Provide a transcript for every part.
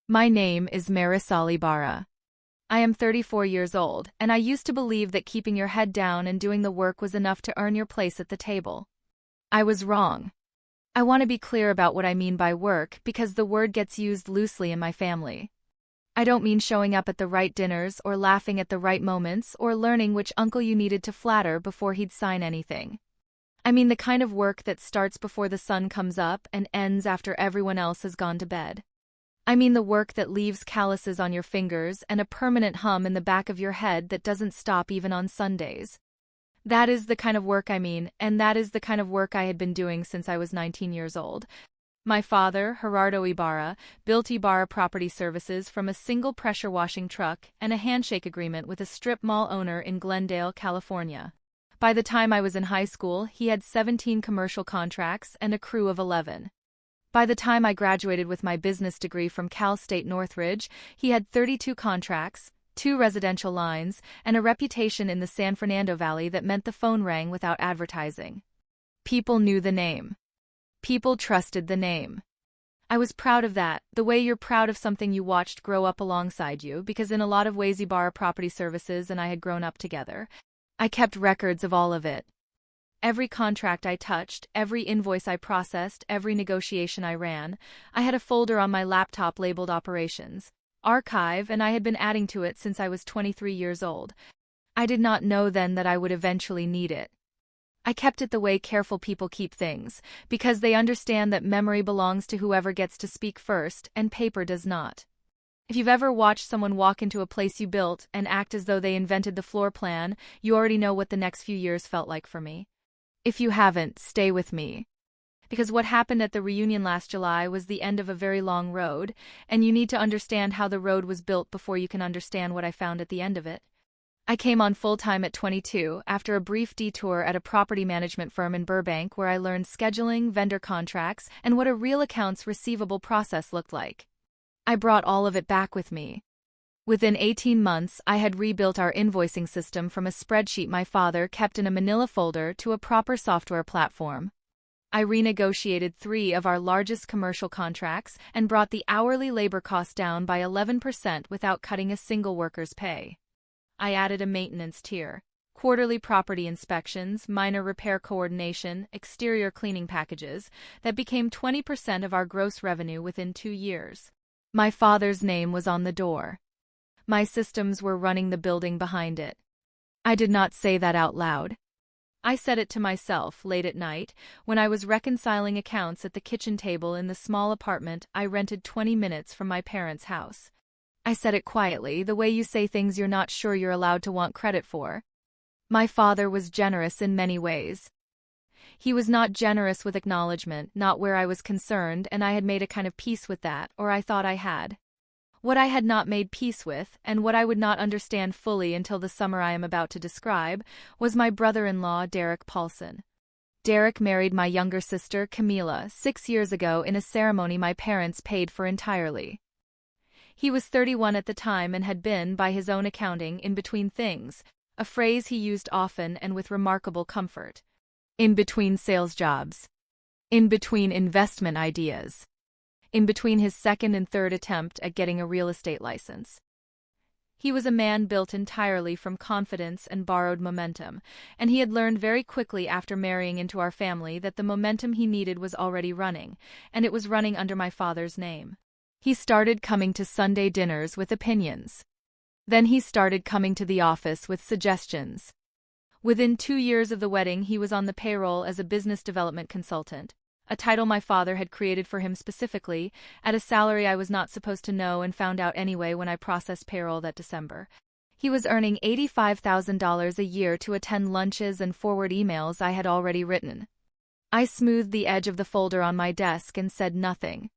My name is Marisol Ibarra. I am 34 years old, and I used to believe that keeping your head down and doing the work was enough to earn your place at the table. I was wrong. I want to be clear about what I mean by work because the word gets used loosely in my family. I don't mean showing up at the right dinners or laughing at the right moments or learning which uncle you needed to flatter before he'd sign anything. I mean the kind of work that starts before the sun comes up and ends after everyone else has gone to bed. I mean the work that leaves calluses on your fingers and a permanent hum in the back of your head that doesn't stop even on Sundays. That is the kind of work I mean, and that is the kind of work I had been doing since I was 19 years old. My father, Gerardo Ibarra, built Ibarra Property Services from a single pressure washing truck and a handshake agreement with a strip mall owner in Glendale, California. By the time I was in high school, he had 17 commercial contracts and a crew of 11. By the time I graduated with my business degree from Cal State Northridge, he had 32 contracts, 2 residential lines, and a reputation in the San Fernando Valley that meant the phone rang without advertising. People knew the name. People trusted the name. I was proud of that, the way you're proud of something you watched grow up alongside you, because in a lot of ways Ibarra Property Services and I had grown up together. I kept records of all of it. Every contract I touched, every invoice I processed, every negotiation I ran, I had a folder on my laptop labeled Operations, Archive, and I had been adding to it since I was 23 years old. I did not know then that I would eventually need it. I kept it the way careful people keep things, because they understand that memory belongs to whoever gets to speak first, and paper does not. If you've ever watched someone walk into a place you built and act as though they invented the floor plan, you already know what the next few years felt like for me. If you haven't, stay with me. Because what happened at the reunion last July was the end of a very long road, and you need to understand how the road was built before you can understand what I found at the end of it. I came on full-time at 22 after a brief detour at a property management firm in Burbank where I learned scheduling, vendor contracts, and what a real accounts receivable process looked like. I brought all of it back with me. Within 18 months, I had rebuilt our invoicing system from a spreadsheet my father kept in a manila folder to a proper software platform. I renegotiated 3 of our largest commercial contracts and brought the hourly labor cost down by 11% without cutting a single worker's pay. I added a maintenance tier, quarterly property inspections, minor repair coordination, exterior cleaning packages, that became 20% of our gross revenue within 2 years. My father's name was on the door. My systems were running the building behind it. I did not say that out loud. I said it to myself late at night when I was reconciling accounts at the kitchen table in the small apartment I rented 20 minutes from my parents' house. I said it quietly, the way you say things you're not sure you're allowed to want credit for. My father was generous in many ways. He was not generous with acknowledgement, not where I was concerned, and I had made a kind of peace with that, or I thought I had. What I had not made peace with, and what I would not understand fully until the summer I am about to describe, was my brother-in-law, Derek Paulson. Derek married my younger sister, Camila, 6 years ago in a ceremony my parents paid for entirely. He was 31 at the time and had been, by his own accounting, in between things, a phrase he used often and with remarkable comfort. In between sales jobs. In between investment ideas. In between his second and third attempt at getting a real estate license. He was a man built entirely from confidence and borrowed momentum, and he had learned very quickly after marrying into our family that the momentum he needed was already running, and it was running under my father's name. He started coming to Sunday dinners with opinions. Then he started coming to the office with suggestions. Within 2 years of the wedding, he was on the payroll as a business development consultant, a title my father had created for him specifically, at a salary I was not supposed to know and found out anyway when I processed payroll that December. He was earning $85,000 a year to attend lunches and forward emails I had already written. I smoothed the edge of the folder on my desk and said nothing.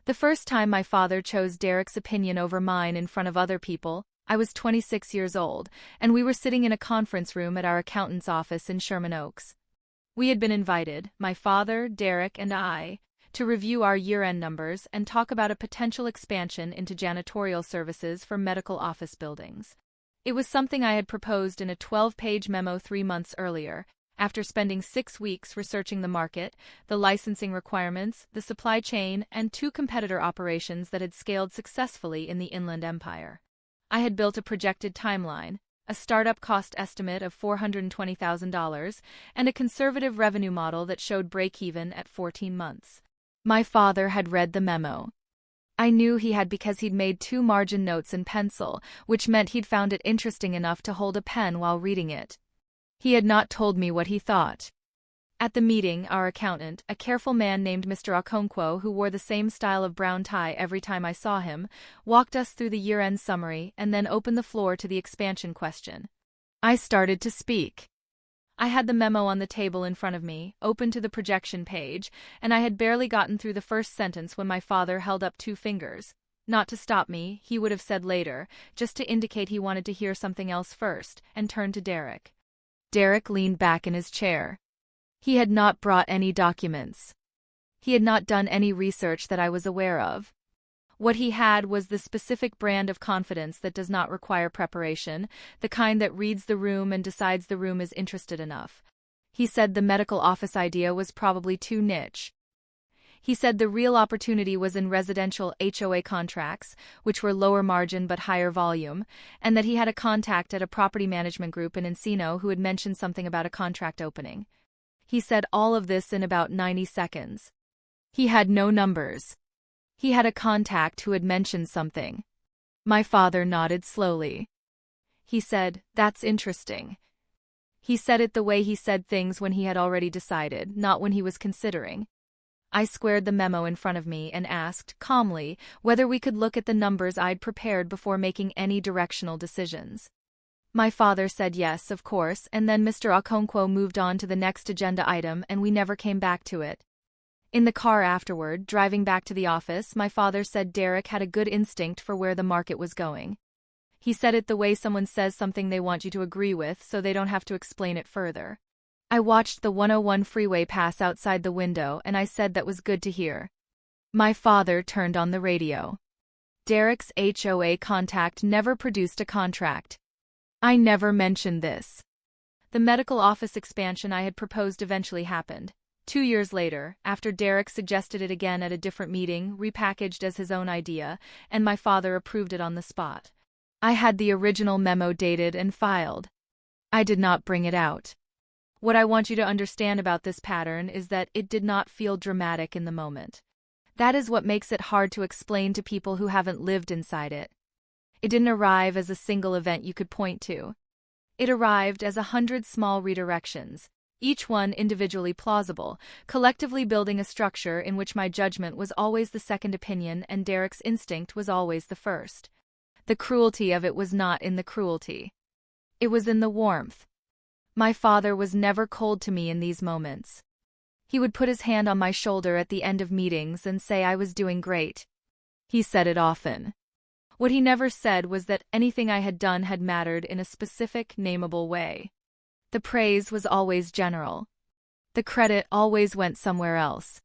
The first time my father chose Derek's opinion over mine in front of other people, I was 26 years old, and we were sitting in a conference room at our accountant's office in Sherman Oaks. We had been invited, my father, Derek, and I, to review our year-end numbers and talk about a potential expansion into janitorial services for medical office buildings. It was something I had proposed in a 12-page memo 3 months earlier, After spending 6 weeks researching the market, the licensing requirements, the supply chain, and 2 competitor operations that had scaled successfully in the Inland Empire, I had built a projected timeline, a startup cost estimate of $420,000, and a conservative revenue model that showed break-even at 14 months. My father had read the memo. I knew he had because he'd made 2 margin notes in pencil, which meant he'd found it interesting enough to hold a pen while reading it. He had not told me what he thought. At the meeting, our accountant, a careful man named Mr. Okonkwo, who wore the same style of brown tie every time I saw him, walked us through the year-end summary and then opened the floor to the expansion question. I started to speak. I had the memo on the table in front of me, open to the projection page, and I had barely gotten through the first sentence when my father held up 2 fingers. Not to stop me, he would have said later, just to indicate he wanted to hear something else first, and turned to Derek. Derek leaned back in his chair. He had not brought any documents. He had not done any research that I was aware of. What he had was the specific brand of confidence that does not require preparation, the kind that reads the room and decides the room is interested enough. He said the medical office idea was probably too niche. He said the real opportunity was in residential HOA contracts, which were lower margin but higher volume, and that he had a contact at a property management group in Encino who had mentioned something about a contract opening. He said all of this in about 90 seconds. He had no numbers. He had a contact who had mentioned something. My father nodded slowly. He said, "That's interesting." He said it the way he said things when he had already decided, not when he was considering. I squared the memo in front of me and asked, calmly, whether we could look at the numbers I'd prepared before making any directional decisions. My father said yes, of course, and then Mr. Okonkwo moved on to the next agenda item and we never came back to it. In the car afterward, driving back to the office, my father said Derek had a good instinct for where the market was going. He said it the way someone says something they want you to agree with so they don't have to explain it further. I watched the 101 freeway pass outside the window and I said that was good to hear. My father turned on the radio. Derek's HOA contact never produced a contract. I never mentioned this. The medical office expansion I had proposed eventually happened. 2 years later, after Derek suggested it again at a different meeting, repackaged as his own idea, and my father approved it on the spot. I had the original memo dated and filed. I did not bring it out. What I want you to understand about this pattern is that it did not feel dramatic in the moment. That is what makes it hard to explain to people who haven't lived inside it. It didn't arrive as a single event you could point to. It arrived as 100 small redirections, each one individually plausible, collectively building a structure in which my judgment was always the second opinion and Derek's instinct was always the first. The cruelty of it was not in the cruelty. It was in the warmth. My father was never cold to me in these moments. He would put his hand on my shoulder at the end of meetings and say I was doing great. He said it often. What he never said was that anything I had done had mattered in a specific, nameable way. The praise was always general. The credit always went somewhere else.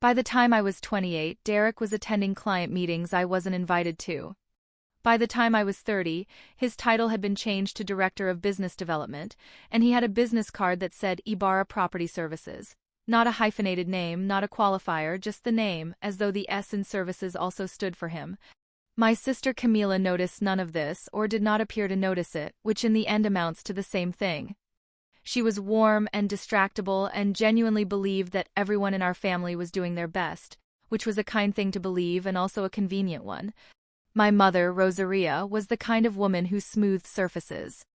By the time I was 28, Derek was attending client meetings I wasn't invited to. By the time I was 30, his title had been changed to Director of Business Development, and he had a business card that said Ibarra Property Services. Not a hyphenated name, not a qualifier, just the name, as though the S in services also stood for him. My sister Camila noticed none of this or did not appear to notice it, which in the end amounts to the same thing. She was warm and distractible and genuinely believed that everyone in our family was doing their best, which was a kind thing to believe and also a convenient one. My mother, Rosaria, was the kind of woman who smoothed surfaces.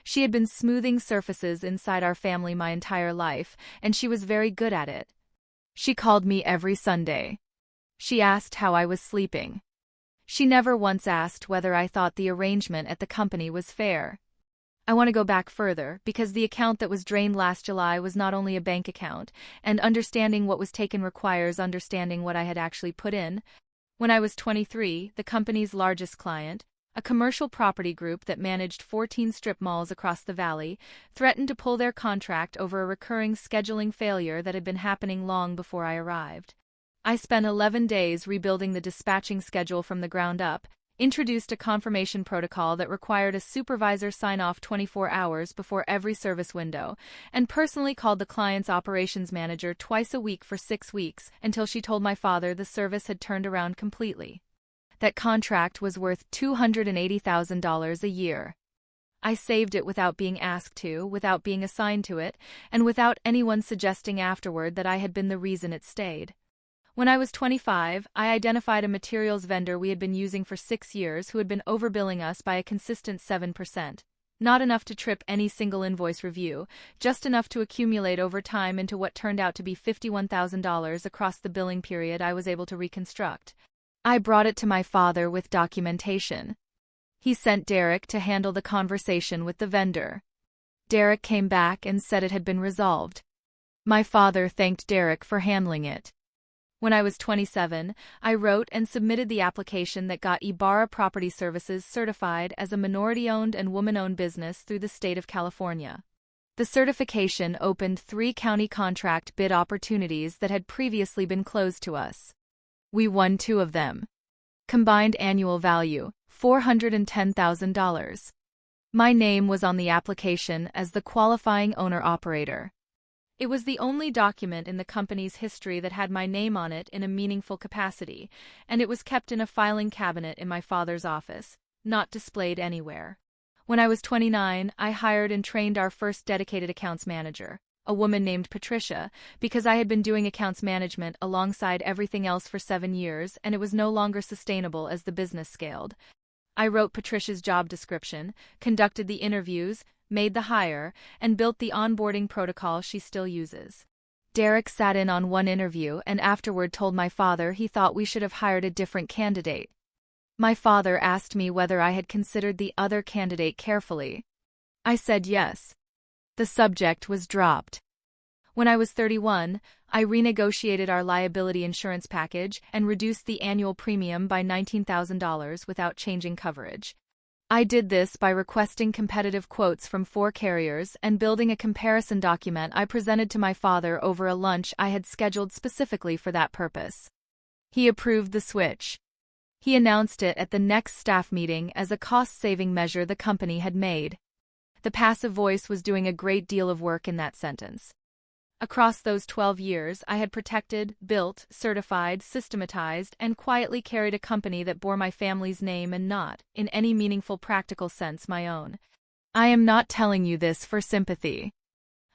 She had been smoothing surfaces inside our family my entire life, and she was very good at it. She called me every Sunday. She asked how I was sleeping. She never once asked whether I thought the arrangement at the company was fair. I want to go back further, because the account that was drained last July was not only a bank account, and understanding what was taken requires understanding what I had actually put in. When I was 23, the company's largest client, a commercial property group that managed 14 strip malls across the valley, threatened to pull their contract over a recurring scheduling failure that had been happening long before I arrived. I spent 11 days rebuilding the dispatching schedule from the ground up, introduced a confirmation protocol that required a supervisor sign off 24 hours before every service window, and personally called the client's operations manager twice a week for 6 weeks until she told my father the service had turned around completely. That contract was worth $280,000 a year. I saved it without being asked to, without being assigned to it, and without anyone suggesting afterward that I had been the reason it stayed. When I was 25, I identified a materials vendor we had been using for 6 years who had been overbilling us by a consistent 7%. Not enough to trip any single invoice review, just enough to accumulate over time into what turned out to be $51,000 across the billing period I was able to reconstruct. I brought it to my father with documentation. He sent Derek to handle the conversation with the vendor. Derek came back and said it had been resolved. My father thanked Derek for handling it. When I was 27, I wrote and submitted the application that got Ibarra Property Services certified as a minority-owned and woman-owned business through the state of California. The certification opened 3 county contract bid opportunities that had previously been closed to us. We won 2 of them. Combined annual value, $410,000. My name was on the application as the qualifying owner-operator. It was the only document in the company's history that had my name on it in a meaningful capacity, and it was kept in a filing cabinet in my father's office, not displayed anywhere. When I was 29, I hired and trained our first dedicated accounts manager, a woman named Patricia, because I had been doing accounts management alongside everything else for 7 years, and it was no longer sustainable as the business scaled. I wrote Patricia's job description, conducted the interviews, made the hire, and built the onboarding protocol she still uses. Derek sat in on one interview and afterward told my father he thought we should have hired a different candidate. My father asked me whether I had considered the other candidate carefully. I said yes. The subject was dropped. When I was 31, I renegotiated our liability insurance package and reduced the annual premium by $19,000 without changing coverage. I did this by requesting competitive quotes from 4 carriers and building a comparison document I presented to my father over a lunch I had scheduled specifically for that purpose. He approved the switch. He announced it at the next staff meeting as a cost-saving measure the company had made. The passive voice was doing a great deal of work in that sentence. Across those 12 years, I had protected, built, certified, systematized, and quietly carried a company that bore my family's name and not, in any meaningful practical sense, my own. I am not telling you this for sympathy.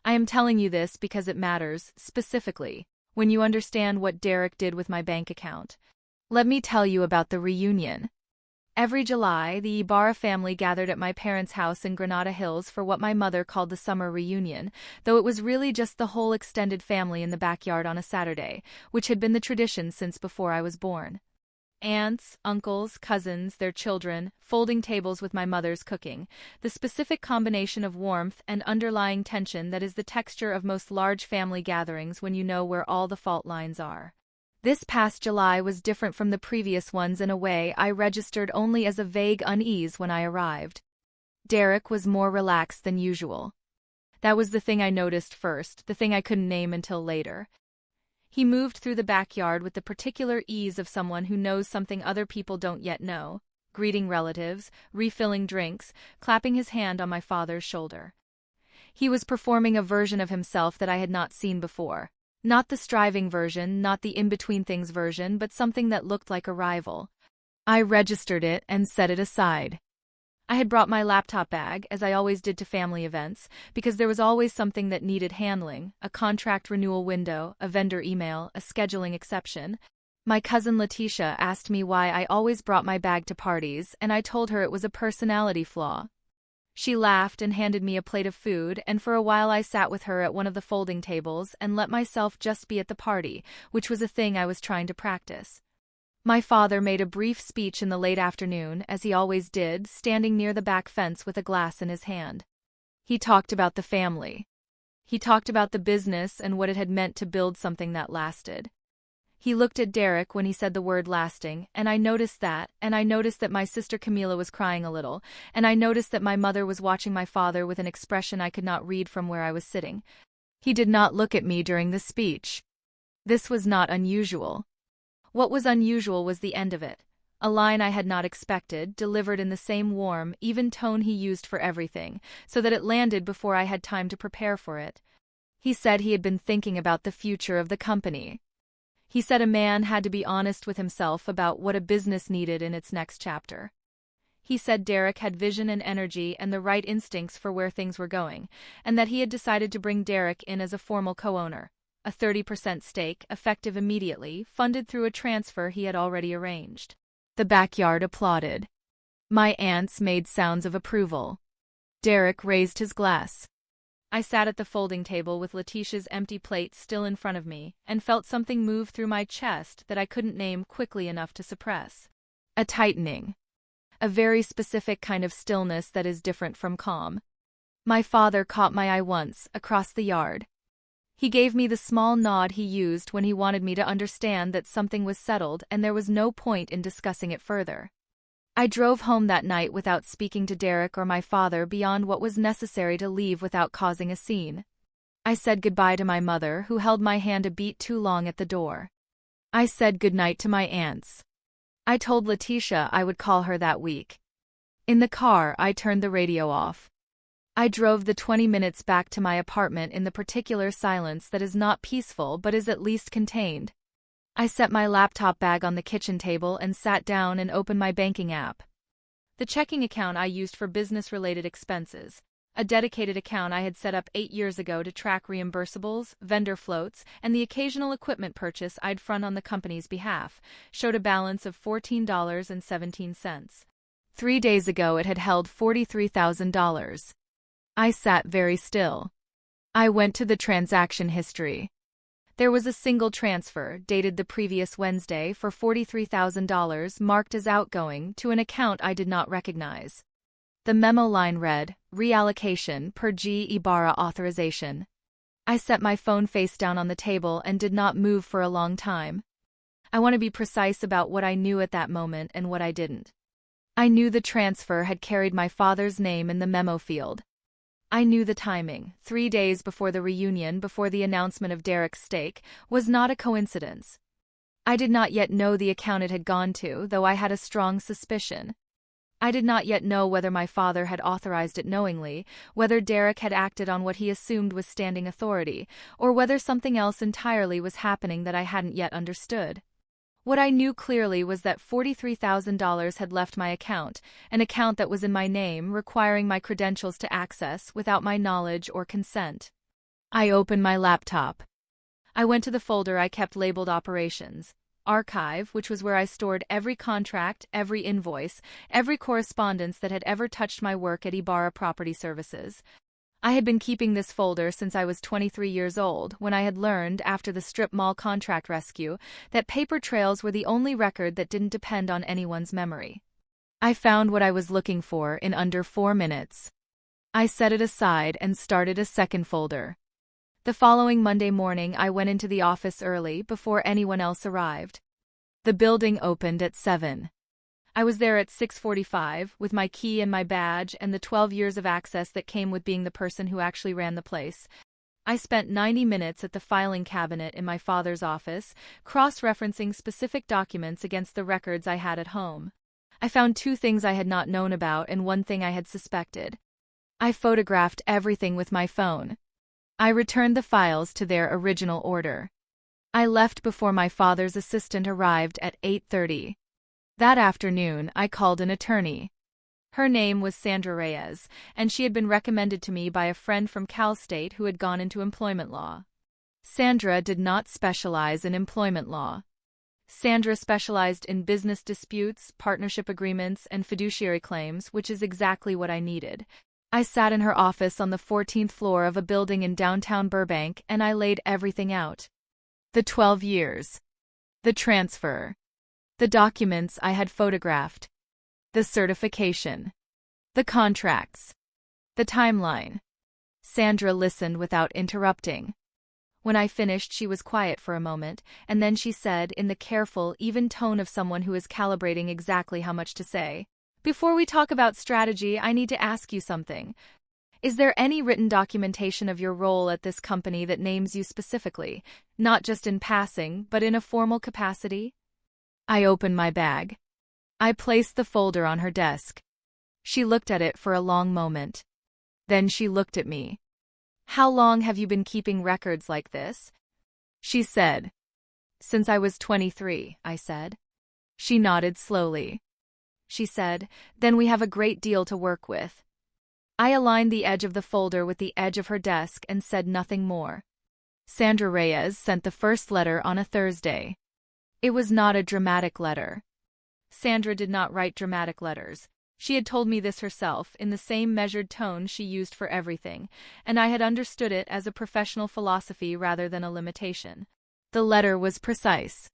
I am telling you this because it matters, specifically, when you understand what Derek did with my bank account. Let me tell you about the reunion. Every July, the Ibarra family gathered at my parents' house in Granada Hills for what my mother called the summer reunion, though it was really just the whole extended family in the backyard on a Saturday, which had been the tradition since before I was born. Aunts, uncles, cousins, their children, folding tables with my mother's cooking, the specific combination of warmth and underlying tension that is the texture of most large family gatherings when you know where all the fault lines are. This past July was different from the previous ones in a way I registered only as a vague unease when I arrived. Derek was more relaxed than usual. That was the thing I noticed first, the thing I couldn't name until later. He moved through the backyard with the particular ease of someone who knows something other people don't yet know, greeting relatives, refilling drinks, clapping his hand on my father's shoulder. He was performing a version of himself that I had not seen before. Not the striving version, not the in-between-things version, but something that looked like a rival. I registered it and set it aside. I had brought my laptop bag, as I always did to family events, because there was always something that needed handling, a contract renewal window, a vendor email, a scheduling exception. My cousin Letitia asked me why I always brought my bag to parties, and I told her it was a personality flaw. She laughed and handed me a plate of food, and for a while I sat with her at one of the folding tables and let myself just be at the party, which was a thing I was trying to practice. My father made a brief speech in the late afternoon, as he always did, standing near the back fence with a glass in his hand. He talked about the family. He talked about the business and what it had meant to build something that lasted. He looked at Derek when he said the word lasting, and I noticed that, and I noticed that my sister Camila was crying a little, and I noticed that my mother was watching my father with an expression I could not read from where I was sitting. He did not look at me during the speech. This was not unusual. What was unusual was the end of it. a line I had not expected, delivered in the same warm, even tone he used for everything, so that it landed before I had time to prepare for it. He said he had been thinking about the future of the company. He said a man had to be honest with himself about what a business needed in its next chapter. He said Derek had vision and energy and the right instincts for where things were going, and that he had decided to bring Derek in as a formal co-owner, a 30% stake, effective immediately, funded through a transfer he had already arranged. The backyard applauded. My aunts made sounds of approval. Derek raised his glass. I sat at the folding table with Letitia's empty plate still in front of me, and felt something move through my chest that I couldn't name quickly enough to suppress. A tightening. A very specific kind of stillness that is different from calm. My father caught my eye once, across the yard. He gave me the small nod he used when he wanted me to understand that something was settled and there was no point in discussing it further. I drove home that night without speaking to Derek or my father beyond what was necessary to leave without causing a scene. I said goodbye to my mother, who held my hand a beat too long at the door. I said goodnight to my aunts. I told Letitia I would call her that week. In the car, I turned the radio off. I drove the 20 minutes back to my apartment in the particular silence that is not peaceful but is at least contained. I set my laptop bag on the kitchen table and sat down and opened my banking app. The checking account I used for business-related expenses, a dedicated account I had set up 8 years ago to track reimbursables, vendor floats, and the occasional equipment purchase I'd front on the company's behalf, showed a balance of $14.17. 3 days ago it had held $43,000. I sat very still. I went to the transaction history. There was a single transfer, dated the previous Wednesday, for $43,000 marked as outgoing to an account I did not recognize. The memo line read, reallocation per G. Ibarra authorization. I set my phone face down on the table and did not move for a long time. I want to be precise about what I knew at that moment and what I didn't. I knew the transfer had carried my father's name in the memo field. I knew the timing, 3 days before the reunion, before the announcement of Derek's stake, was not a coincidence. I did not yet know the account it had gone to, though I had a strong suspicion. I did not yet know whether my father had authorized it knowingly, whether Derek had acted on what he assumed was standing authority, or whether something else entirely was happening that I hadn't yet understood. What I knew clearly was that $43,000 had left my account, an account that was in my name, requiring my credentials to access without my knowledge or consent. I opened my laptop. I went to the folder I kept labeled Operations, Archive, which was where I stored every contract, every invoice, every correspondence that had ever touched my work at Ibarra Property Services. I had been keeping this folder since I was 23 years old, when I had learned, after the strip mall contract rescue, that paper trails were the only record that didn't depend on anyone's memory. I found what I was looking for in under 4 minutes. I set it aside and started a second folder. The following Monday morning I went into the office early, before anyone else arrived. The building opened at 7. I was there at 6:45, with my key and my badge and the 12 years of access that came with being the person who actually ran the place. I spent 90 minutes at the filing cabinet in my father's office, cross-referencing specific documents against the records I had at home. I found 2 things I had not known about and 1 thing I had suspected. I photographed everything with my phone. I returned the files to their original order. I left before my father's assistant arrived at 8:30. That afternoon, I called an attorney. Her name was Sandra Reyes, and she had been recommended to me by a friend from Cal State who had gone into employment law. Sandra did not specialize in employment law. Sandra specialized in business disputes, partnership agreements, and fiduciary claims, which is exactly what I needed. I sat in her office on the 14th floor of a building in downtown Burbank, and I laid everything out. The 12 years. The transfer. The documents I had photographed. The certification. The contracts. The timeline. Sandra listened without interrupting. When I finished, she was quiet for a moment, and then she said, in the careful, even tone of someone who is calibrating exactly how much to say, "Before we talk about strategy, I need to ask you something. Is there any written documentation of your role at this company that names you specifically, not just in passing, but in a formal capacity?" I opened my bag. I placed the folder on her desk. She looked at it for a long moment. Then she looked at me. "How long have you been keeping records like this?" she said. "Since I was 23, I said. She nodded slowly. She said, "Then we have a great deal to work with." I aligned the edge of the folder with the edge of her desk and said nothing more. Sandra Reyes sent the first letter on a Thursday. It was not a dramatic letter. Sandra did not write dramatic letters. She had told me this herself in the same measured tone she used for everything, and I had understood it as a professional philosophy rather than a limitation. The letter was precise.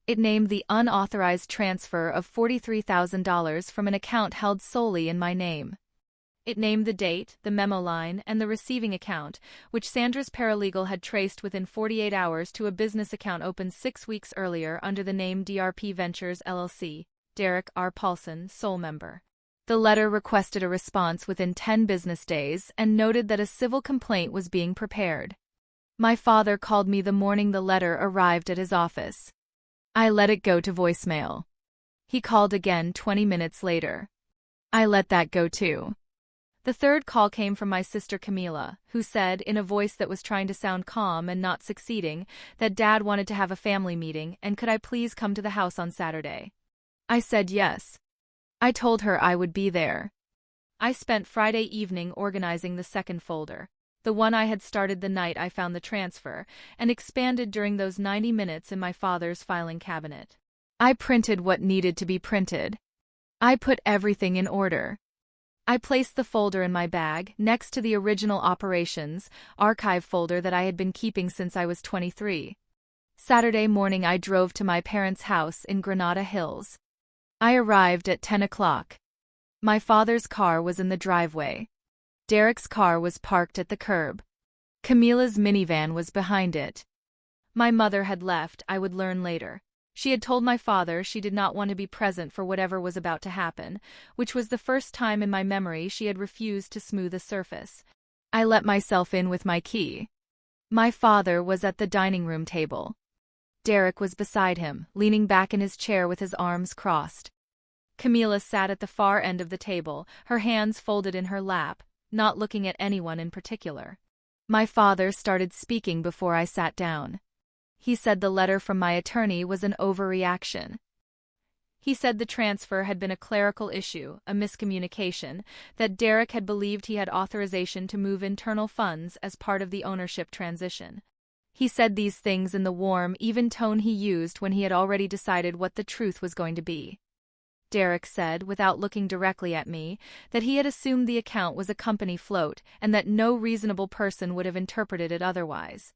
It named the unauthorized transfer of $43,000 from an account held solely in my name. It named the date, the memo line, and the receiving account, which Sandra's paralegal had traced within 48 hours to a business account opened 6 weeks earlier under the name DRP Ventures LLC, Derek R. Paulson, sole member. The letter requested a response within 10 business days and noted that a civil complaint was being prepared. My father called me the morning the letter arrived at his office. I let it go to voicemail. He called again 20 minutes later. I let that go too. The third call came from my sister Camila, who said, in a voice that was trying to sound calm and not succeeding, that Dad wanted to have a family meeting and could I please come to the house on Saturday. I said yes. I told her I would be there. I spent Friday evening organizing the second folder, the one I had started the night I found the transfer, and expanded during those 90 minutes in my father's filing cabinet. I printed what needed to be printed. I put everything in order. I placed the folder in my bag, next to the original operations archive folder that I had been keeping since I was 23. Saturday morning I drove to my parents' house in Granada Hills. I arrived at 10 o'clock. My father's car was in the driveway. Derek's car was parked at the curb. Camila's minivan was behind it. My mother had left, I would learn later. She had told my father she did not want to be present for whatever was about to happen, which was the first time in my memory she had refused to smooth a surface. I let myself in with my key. My father was at the dining room table. Derek was beside him, leaning back in his chair with his arms crossed. Camila sat at the far end of the table, her hands folded in her lap, not looking at anyone in particular. My father started speaking before I sat down. He said the letter from my attorney was an overreaction. He said the transfer had been a clerical issue, a miscommunication, that Derek had believed he had authorization to move internal funds as part of the ownership transition. He said these things in the warm, even tone he used when he had already decided what the truth was going to be. Derek said, without looking directly at me, that he had assumed the account was a company float and that no reasonable person would have interpreted it otherwise.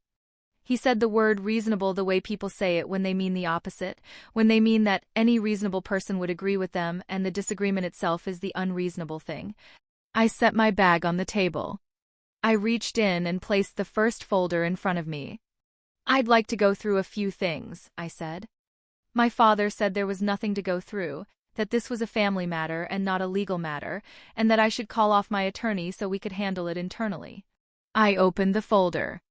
He said the word reasonable the way people say it when they mean the opposite, when they mean that any reasonable person would agree with them and the disagreement itself is the unreasonable thing. I set my bag on the table. I reached in and placed the first folder in front of me. "I'd like to go through a few things," I said. My father said there was nothing to go through, that this was a family matter and not a legal matter, and that I should call off my attorney so we could handle it internally. I opened the folder.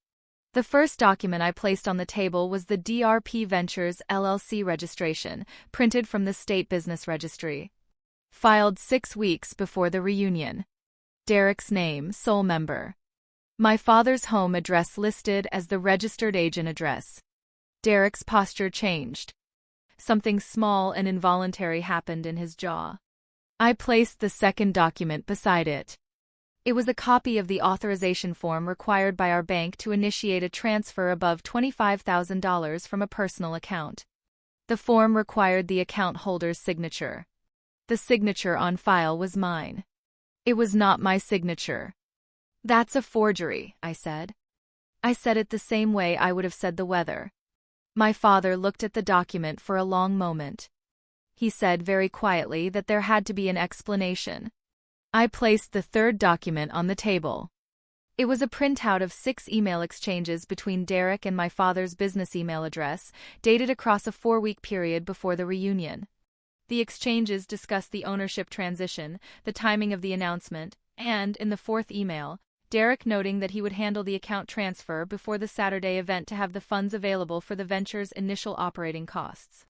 The first document I placed on the table was the DRP Ventures LLC registration, printed from the State Business Registry. Filed 6 weeks before the reunion. Derek's name, sole member. My father's home address listed as the registered agent address. Derek's posture changed. Something small and involuntary happened in his jaw. I placed the second document beside it. It was a copy of the authorization form required by our bank to initiate a transfer above $25,000 from a personal account. The form required the account holder's signature. The signature on file was mine. It was not my signature. "That's a forgery," I said. I said it the same way I would have said the weather. My father looked at the document for a long moment. He said very quietly that there had to be an explanation. I placed the third document on the table. It was a printout of 6 email exchanges between Derek and my father's business email address, dated across a 4-week period before the reunion. The exchanges discussed the ownership transition, the timing of the announcement, and, in the 4th email, Derek noting that he would handle the account transfer before the Saturday event to have the funds available for the venture's initial operating costs.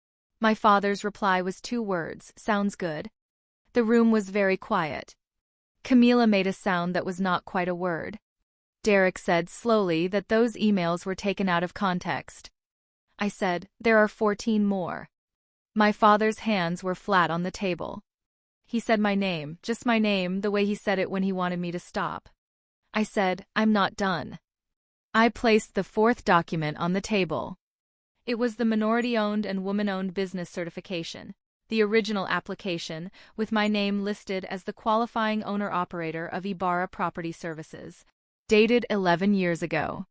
My father's reply was 2 words, sounds good. The room was very quiet. Camila made a sound that was not quite a word. Derek said slowly that those emails were taken out of context. I said, there are 14 more. My father's hands were flat on the table. He said my name, just my name, the way he said it when he wanted me to stop. I said, I'm not done. I placed the 4th document on the table. It was the minority-owned and woman-owned business certification, the original application, with my name listed as the qualifying owner-operator of Ibarra Property Services, dated 11 years ago.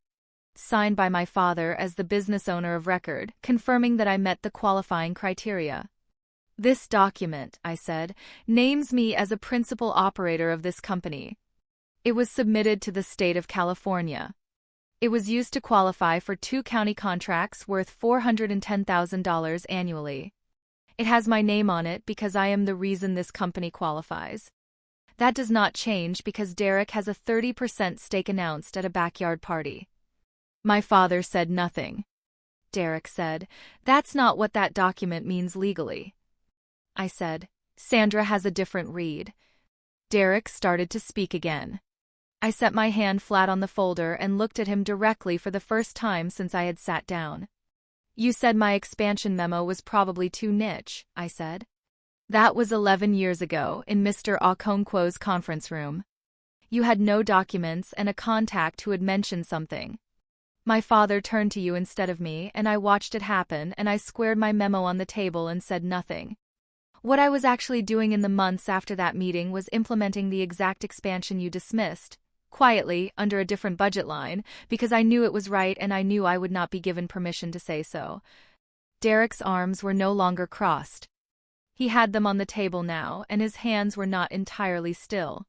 Signed by my father as the business owner of record, confirming that I met the qualifying criteria. This document, I said, names me as a principal operator of this company. It was submitted to the state of California. It was used to qualify for 2 county contracts worth $410,000 annually. It has my name on it because I am the reason this company qualifies. That does not change because Derek has a 30% stake announced at a backyard party. My father said nothing. Derek said, that's not what that document means legally. I said, Sandra has a different read. Derek started to speak again. I set my hand flat on the folder and looked at him directly for the first time since I had sat down. You said my expansion memo was probably too niche, I said. That was 11 years ago in Mr. Okonkwo's conference room. You had no documents and a contact who had mentioned something. My father turned to you instead of me, and I watched it happen, and I squared my memo on the table and said nothing. What I was actually doing in the months after that meeting was implementing the exact expansion you dismissed, quietly, under a different budget line, because I knew it was right and I knew I would not be given permission to say so. Derek's arms were no longer crossed. He had them on the table now, and his hands were not entirely still.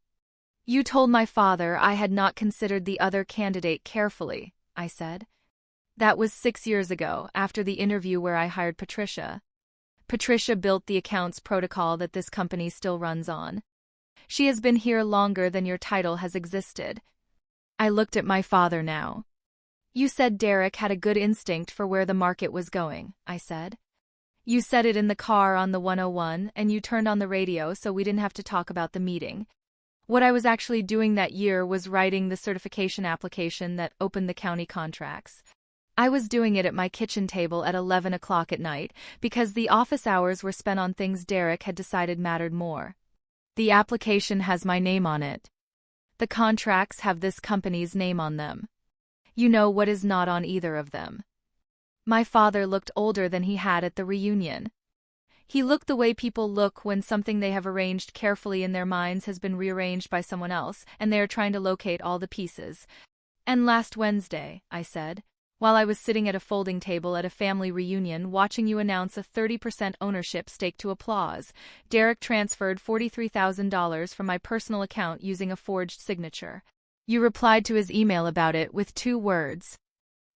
You told my father I had not considered the other candidate carefully, I said. That was 6 years ago, after the interview where I hired Patricia. Patricia built the accounts protocol that this company still runs on. She has been here longer than your title has existed. I looked at my father now. You said Derek had a good instinct for where the market was going, I said. You said it in the car on the 101, and you turned on the radio so we didn't have to talk about the meeting. What I was actually doing that year was writing the certification application that opened the county contracts. I was doing it at my kitchen table at 11 o'clock at night because the office hours were spent on things Derek had decided mattered more. The application has my name on it. The contracts have this company's name on them. You know what is not on either of them. My father looked older than he had at the reunion. He looked the way people look when something they have arranged carefully in their minds has been rearranged by someone else, and they are trying to locate all the pieces. And last Wednesday, I said, while I was sitting at a folding table at a family reunion watching you announce a 30% ownership stake to Applause, Derek transferred $43,000 from my personal account using a forged signature. You replied to his email about it with 2 words.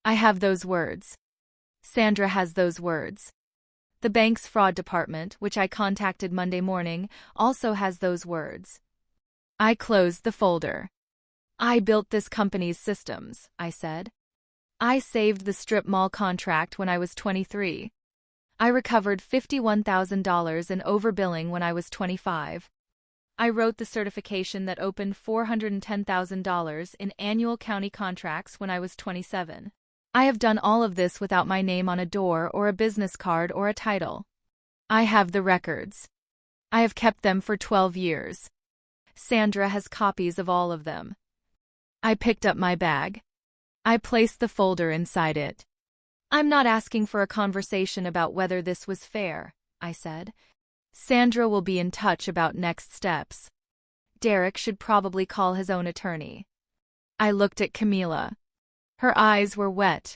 I have those words. Sandra has those words. The bank's fraud department, which I contacted Monday morning, also has those words. I closed the folder. I built this company's systems, I said. I saved the strip mall contract when I was 23. I recovered $51,000 in overbilling when I was 25. I wrote the certification that opened $410,000 in annual county contracts when I was 27. I have done all of this without my name on a door or a business card or a title. I have the records. I have kept them for 12 years. Sandra has copies of all of them. I picked up my bag. I placed the folder inside it. I'm not asking for a conversation about whether this was fair, I said. Sandra will be in touch about next steps. Derek should probably call his own attorney. I looked at Camila. Her eyes were wet.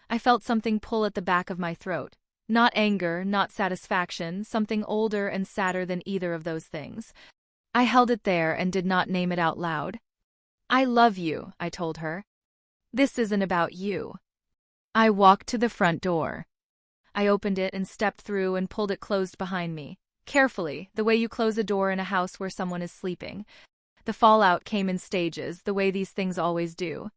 I felt something pull at the back of my throat. Not anger, not satisfaction, something older and sadder than either of those things. I held it there and did not name it out loud. I love you, I told her. This isn't about you. I walked to the front door. I opened it and stepped through and pulled it closed behind me. Carefully, the way you close a door in a house where someone is sleeping. The fallout came in stages, the way these things always do.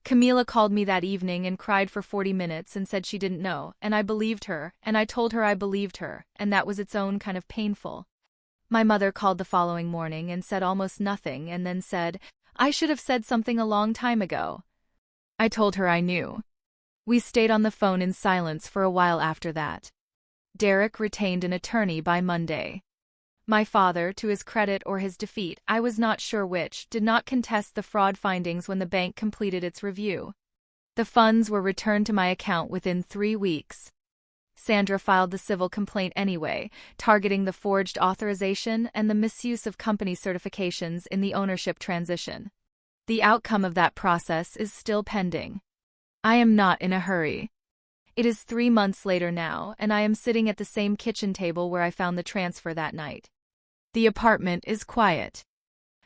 Camila called me that evening and cried for 40 minutes and said she didn't know, and I believed her, and I told her I believed her, and that was its own kind of painful. My mother called the following morning and said almost nothing and then said, I should have said something a long time ago. I told her I knew. We stayed on the phone in silence for a while after that. Derek retained an attorney by Monday. My father, to his credit or his defeat, I was not sure which, did not contest the fraud findings when the bank completed its review. The funds were returned to my account within 3 weeks. Sandra filed the civil complaint anyway, targeting the forged authorization and the misuse of company certifications in the ownership transition. The outcome of that process is still pending. I am not in a hurry. It is 3 months later now, and I am sitting at the same kitchen table where I found the transfer that night. The apartment is quiet.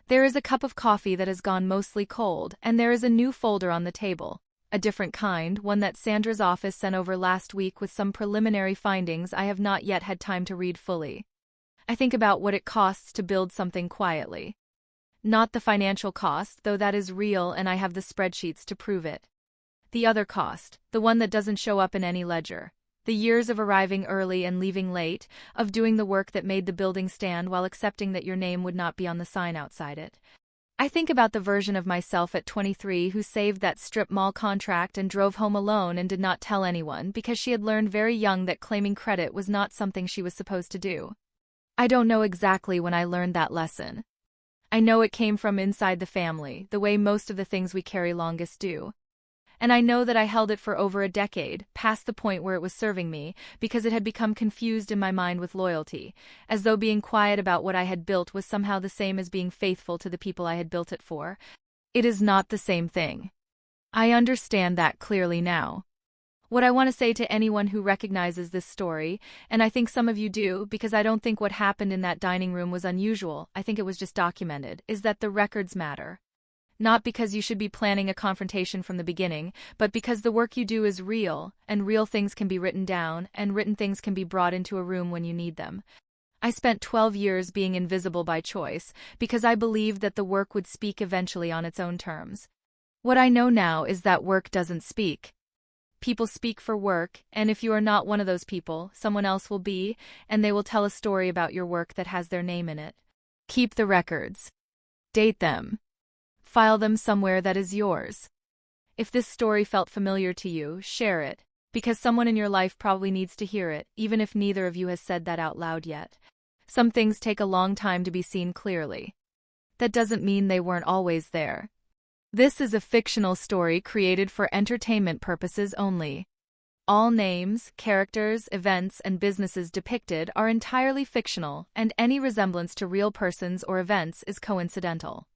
There is a cup of coffee that has gone mostly cold, and there is a new folder on the table, a different kind, one that Sandra's office sent over last week with some preliminary findings I have not yet had time to read fully. I think about what it costs to build something quietly. Not the financial cost, though that is real and I have the spreadsheets to prove it. The other cost, the one that doesn't show up in any ledger. The years of arriving early and leaving late, of doing the work that made the building stand while accepting that your name would not be on the sign outside it. I think about the version of myself at 23 who saved that strip mall contract and drove home alone and did not tell anyone because she had learned very young that claiming credit was not something she was supposed to do. I don't know exactly when I learned that lesson. I know it came from inside the family, the way most of the things we carry longest do. And I know that I held it for over a decade, past the point where it was serving me, because it had become confused in my mind with loyalty, as though being quiet about what I had built was somehow the same as being faithful to the people I had built it for. It is not the same thing. I understand that clearly now. What I want to say to anyone who recognizes this story, and I think some of you do, because I don't think what happened in that dining room was unusual, I think it was just documented, is that the records matter. Not because you should be planning a confrontation from the beginning, but because the work you do is real, and real things can be written down, and written things can be brought into a room when you need them. I spent 12 years being invisible by choice, because I believed that the work would speak eventually on its own terms. What I know now is that work doesn't speak. People speak for work, and if you are not one of those people, someone else will be, and they will tell a story about your work that has their name in it. Keep the records. Date them. File them somewhere that is yours. If this story felt familiar to you, share it, because someone in your life probably needs to hear it, even if neither of you has said that out loud yet. Some things take a long time to be seen clearly. That doesn't mean they weren't always there. This is a fictional story created for entertainment purposes only. All names, characters, events, and businesses depicted are entirely fictional, and any resemblance to real persons or events is coincidental.